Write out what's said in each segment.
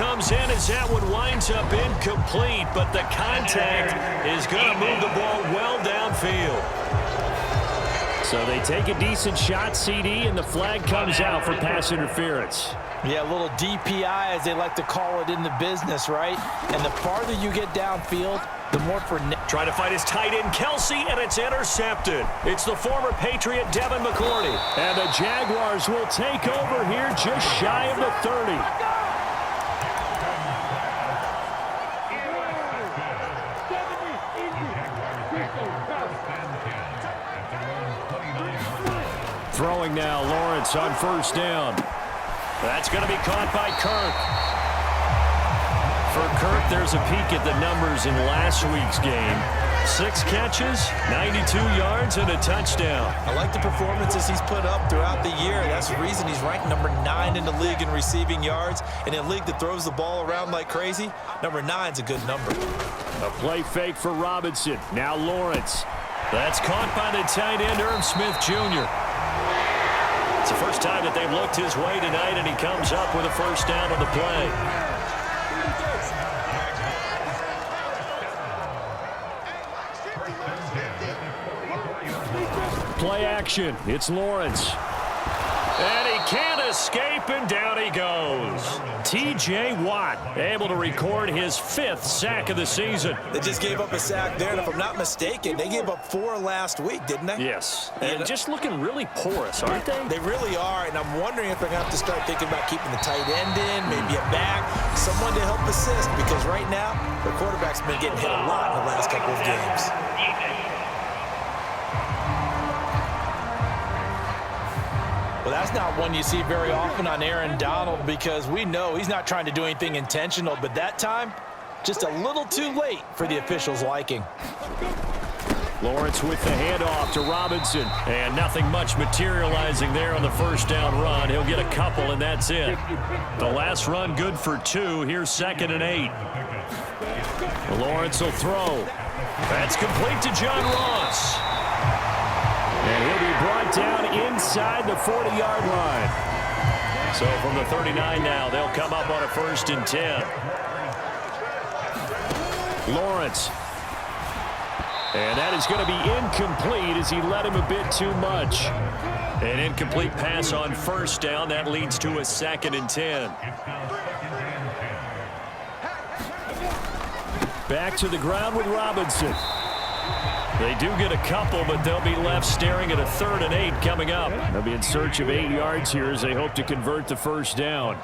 comes in as that one winds up incomplete, but the contact is going to move the ball well downfield. So they take a decent shot, CD, and the flag comes out for pass interference. Yeah, a little DPI, as they like to call it in the business, right? And the farther you get downfield, the more for... Trying to fight his tight end, Kelsey, and it's intercepted. It's the former Patriot, Devin McCourty. And the Jaguars will take over here just shy of the 30. Throwing now, Lawrence on first down. That's going to be caught by Kirk. For Kirk, there's a peek at the numbers in last week's game. 6 catches, 92 yards, and a touchdown. I like the performances he's put up throughout the year. That's the reason he's ranked number 9 in the league in receiving yards. And in a league that throws the ball around like crazy, number 9's a good number. A play fake for Robinson. Now Lawrence. That's caught by the tight end, Irv Smith Jr. It's the first time that they've looked his way tonight, and he comes up with a first down on the play. Play action. It's Lawrence. And he can't escape, and down he goes. T.J. Watt able to record his 5th sack of the season. They just gave up a sack there, and if I'm not mistaken, they gave up 4 last week, didn't they? Yes. And just looking really porous, aren't they? They really are, and I'm wondering if they're going to have to start thinking about keeping the tight end in, maybe a back, someone to help assist, because right now, their quarterback's been getting hit a lot in the last couple of games. Well, that's not one you see very often on Aaron Donald, because we know he's not trying to do anything intentional, but that time, just a little too late for the officials' liking. Lawrence with the handoff to Robinson. And nothing much materializing there on the first down run. He'll get a couple, and that's it. The last run good for 2. Here's 2nd and 8. Lawrence will throw. That's complete to John Ross. And he'll be brought down inside the 40-yard line. So from the 39 now, they'll come up on a 1st and 10. Lawrence. And that is going to be incomplete as he led him a bit too much. An incomplete pass on first down. That leads to a 2nd and 10. Back to the ground with Robinson. They do get a couple, but they'll be left staring at a 3rd and 8 coming up. They'll be in search of 8 yards here as they hope to convert the first down.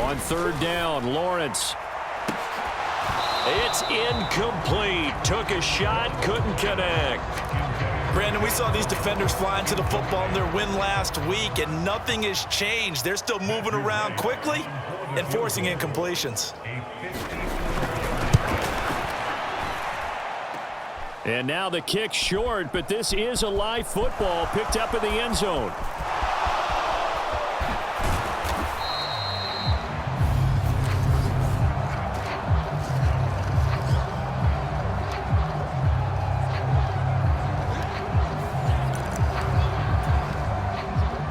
On 3rd down, Lawrence. It's incomplete. Took a shot, couldn't connect. Brandon, we saw these defenders flying to the football in their win last week, and nothing has changed. They're still moving around quickly and forcing incompletions. And now the kick short, but this is a live football picked up in the end zone.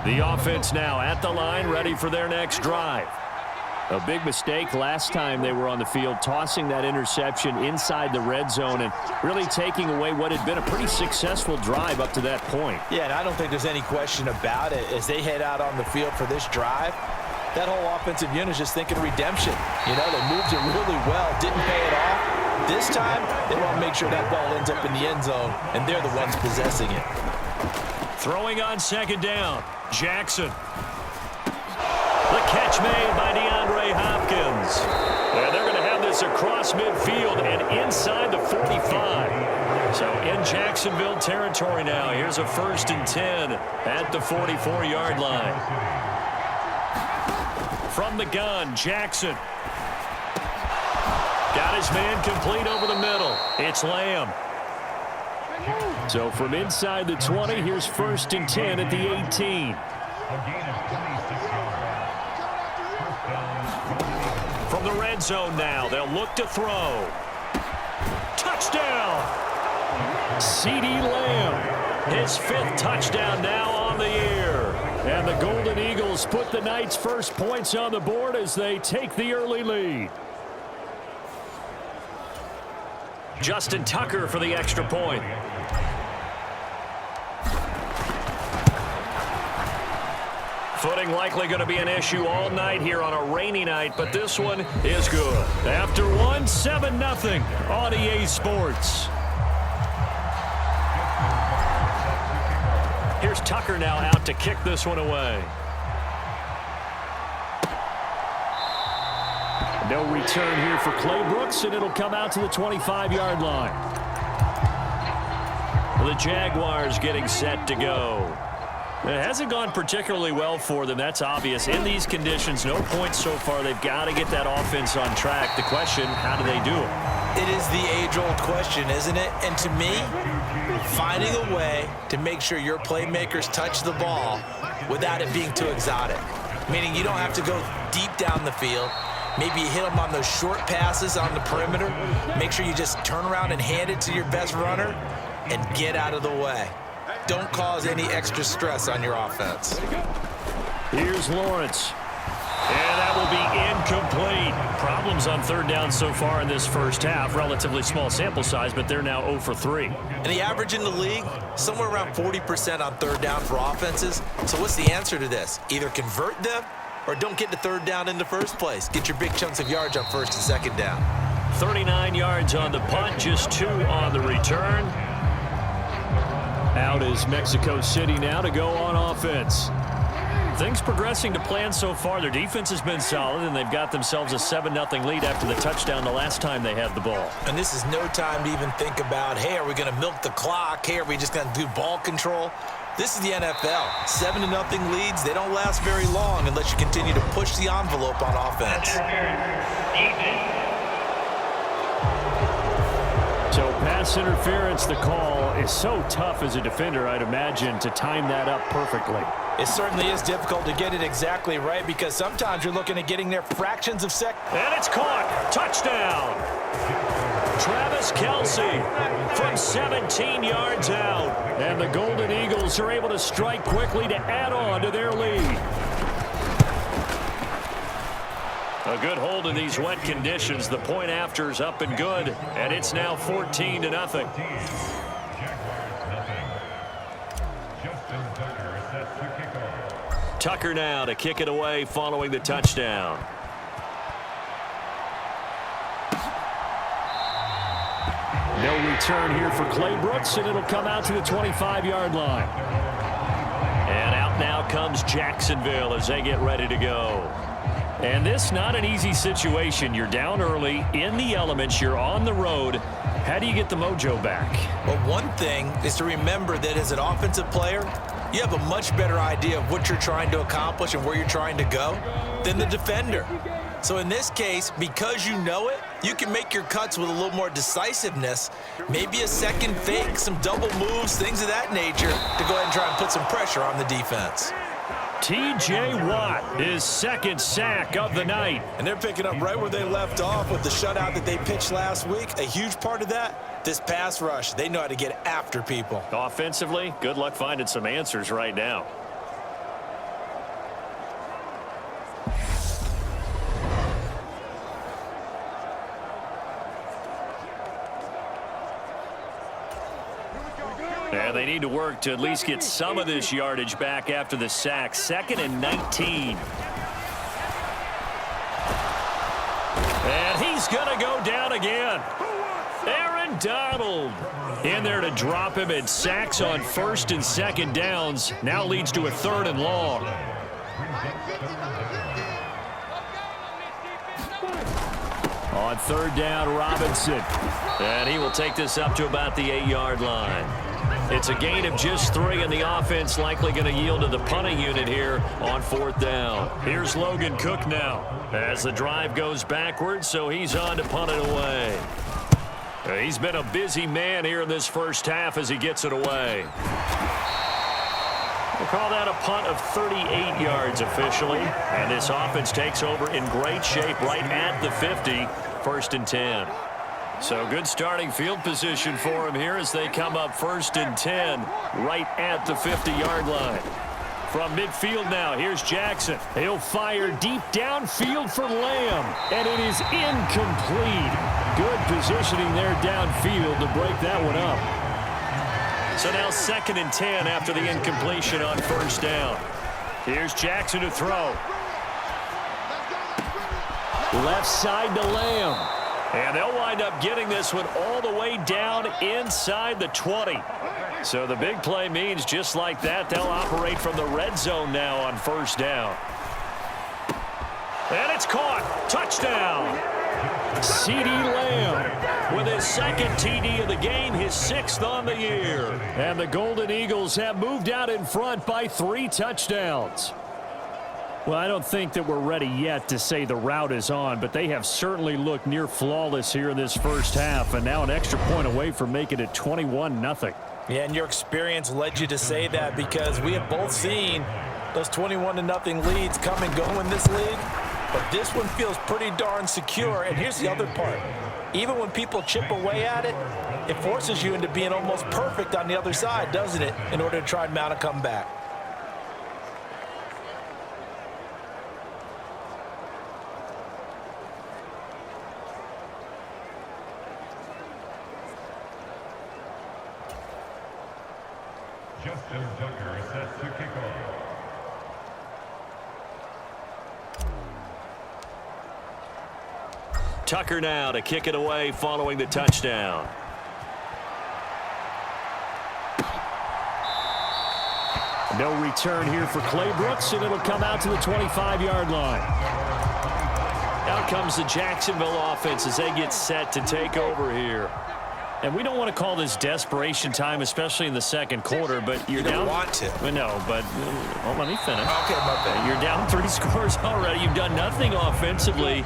The offense now at the line, ready for their next drive. A big mistake last time they were on the field, tossing that interception inside the red zone and really taking away what had been a pretty successful drive up to that point. Yeah, and I don't think there's any question about it. As they head out on the field for this drive, that whole offensive unit is just thinking redemption. You know, they moved it really well, didn't pay it off. This time, they want to make sure that ball ends up in the end zone, and they're the ones possessing it. Throwing on 2nd down, Jackson. The catch made by DeAndre Hopkins. And they're going to have this across midfield and inside the 45. So in Jacksonville territory now. Here's a 1st and 10 at the 44-yard line. From the gun, Jackson. Got his man complete over the middle. It's Lamb. So from inside the 20, here's 1st and 10 at the 18. From the red zone now, they'll look to throw. Touchdown! CeeDee Lamb. His 5th touchdown now on the year. And the Golden Eagles put the Knights' first points on the board as they take the early lead. Justin Tucker for the extra point. Footing likely going to be an issue all night here on a rainy night, but this one is good. After one, 7-0 on EA Sports. Here's Tucker now out to kick this one away. No return here for Clay Brooks, and it'll come out to the 25-yard line. The Jaguars getting set to go. It hasn't gone particularly well for them. That's obvious. In these conditions, no points so far. They've got to get that offense on track. The question, how do they do it? It is the age-old question, isn't it? And to me, finding a way to make sure your playmakers touch the ball without it being too exotic. Meaning you don't have to go deep down the field. Maybe you hit them on those short passes on the perimeter. Make sure you just turn around and hand it to your best runner and get out of the way. Don't cause any extra stress on your offense. Here's Lawrence. And that will be incomplete. Problems on third down so far in this first half. Relatively small sample size, but they're now 0 for 3. And the average in the league, somewhere around 40% on third down for offenses. So what's the answer to this? Either convert them or don't get to third down in the first place. Get your big chunks of yards on first and second down. 39 yards on the punt, just 2 on the return. Out is Mexico City now to go on offense. Things progressing to plan so far. Their defense has been solid, and they've got themselves a 7-0 lead after the touchdown the last time they had the ball. And this is no time to even think about, hey, are we going to milk the clock? Hey, are we just going to do ball control? This is the NFL. 7-0 leads, they don't last very long unless you continue to push the envelope on offense. So pass interference, the call is so tough as a defender, I'd imagine, to time that up perfectly. It certainly is difficult to get it exactly right because sometimes you're looking at getting there fractions of seconds. And it's caught. Touchdown. Travis Kelce from 17 yards out. And the Golden Eagles are able to strike quickly to add on to their lead. A good hold in these wet conditions. The point after is up and good, and it's now 14-0. Tucker now to kick it away following the touchdown. No return here for Clay Brooks, and it'll come out to the 25-yard line. And out now comes Jacksonville as they get ready to go. And this not an easy situation. You're down early, in the elements, you're on the road. How do you get the mojo back? Well, one thing is to remember that as an offensive player, you have a much better idea of what you're trying to accomplish and where you're trying to go than the defender. So in this case, because you know it, you can make your cuts with a little more decisiveness, maybe a second fake, some double moves, things of that nature, to go ahead and try and put some pressure on the defense. T.J. Watt, his second sack of the night. And they're picking up right where they left off with the shutout that they pitched last week. A huge part of that, this pass rush. They know how to get after people. Offensively, good luck finding some answers right now. And they need to work to at least get some of this yardage back after the sack. 2nd and 19. And he's going to go down again. Aaron Donald in there to drop him, and sacks on 1st and 2nd downs. Now leads to a 3rd and long. On 3rd down, Robinson. And he will take this up to about the 8-yard line. It's a gain of just 3, and the offense likely going to yield to the punting unit here on 4th down. Here's Logan Cook now as the drive goes backwards, so he's on to punt it away. He's been a busy man here in this first half as he gets it away. We'll call that a punt of 38 yards officially, and this offense takes over in great shape right at the 50, 1st and 10. So good starting field position for him here as they come up 1st and 10 right at the 50-yard line. From midfield now, here's Jackson. He'll fire deep downfield for Lamb, and it is incomplete. Good positioning there downfield to break that one up. So now 2nd and 10 after the incompletion on 1st down. Here's Jackson to throw. Left side to Lamb. And they'll wind up getting this one all the way down inside the 20. So the big play means just like that, they'll operate from the red zone now on 1st down. And it's caught. Touchdown. CeeDee Lamb with his 2nd TD of the game, his 6th on the year. And the Golden Eagles have moved out in front by 3 touchdowns. Well, I don't think that we're ready yet to say the route is on, but they have certainly looked near flawless here in this 1st half, and now an extra point away from making it 21-0. Yeah, and your experience led you to say that because we have both seen those 21-0 leads come and go in this league, but this one feels pretty darn secure. And here's the other part. Even when people chip away at it, it forces you into being almost perfect on the other side, doesn't it, in order to try and mount a comeback. Justin Tucker set to kick off. Tucker now to kick it away following the touchdown. No return here for Clay Brooks, and it'll come out to the 25-yard line. Out comes the Jacksonville offense as they get set to take over here. And we don't want to call this desperation time, especially in the 2nd quarter, but you're down. You don't want to. Well, no, but let me finish. Okay, my bad. You're down 3 scores already. You've done nothing offensively.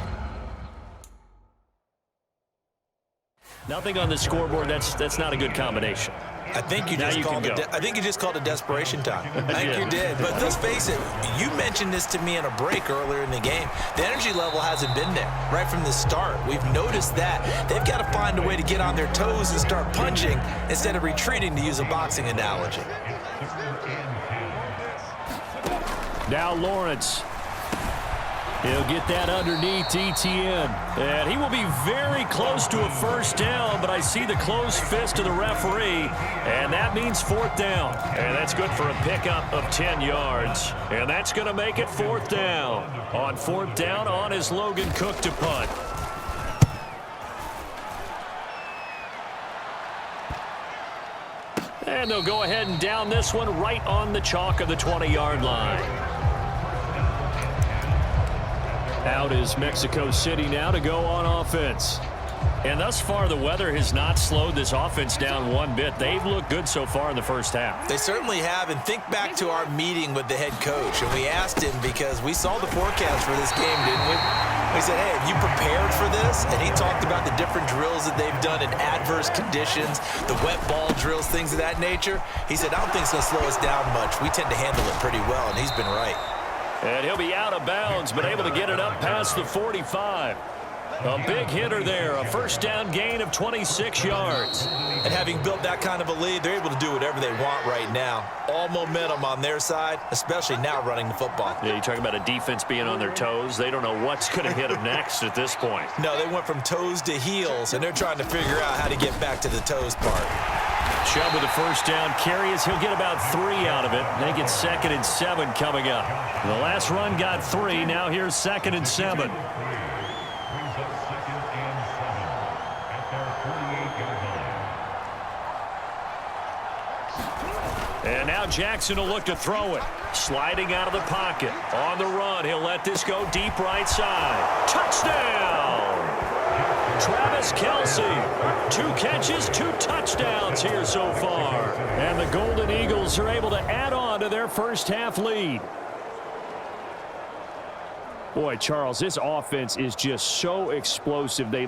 Nothing on the scoreboard. That's not a good combination. I think you just called it desperation time. I think you did. But let's face it, you mentioned this to me in a break earlier in the game. The energy level hasn't been there right from the start. We've noticed that. They've got to find a way to get on their toes and start punching instead of retreating, to use a boxing analogy. Now Lawrence. He'll get that underneath ETN. And he will be very close to a 1st down, but I see the closed fist of the referee, and that means 4th down. And that's good for a pickup of 10 yards. And that's going to make it 4th down. On 4th down, on is Logan Cook to punt. And they'll go ahead and down this one right on the chalk of the 20-yard line. Out is Mexico City now to go on offense. And thus far, the weather has not slowed this offense down one bit. They've looked good so far in the 1st half. They certainly have. And think back to our meeting with the head coach. And we asked him, because we saw the forecast for this game, didn't we? We said, hey, have you prepared for this? And he talked about the different drills that they've done in adverse conditions, the wet ball drills, things of that nature. He said, I don't think it's going to slow us down much. We tend to handle it pretty well, and he's been right. And he'll be out of bounds, but able to get it up past the 45. A big hitter there, a 1st down gain of 26 yards. And having built that kind of a lead, they're able to do whatever they want right now. All momentum on their side, especially now running the football. Yeah, you're talking about a defense being on their toes. They don't know what's going to hit them next at this point. No, they went from toes to heels, and they're trying to figure out how to get back to the toes part. Chubb with a 1st down carry as he'll get about 3 out of it. Make it 2nd and 7 coming up. The last run got 3. Now here's 2nd and 7. And now Jackson will look to throw it. Sliding out of the pocket. On the run, he'll let this go deep right side. Touchdown! Travis Kelce. 2 catches, 2 touchdowns here so far. And the Golden Eagles are able to add on to their 1st half lead. Boy, Charles, this offense is just so explosive. They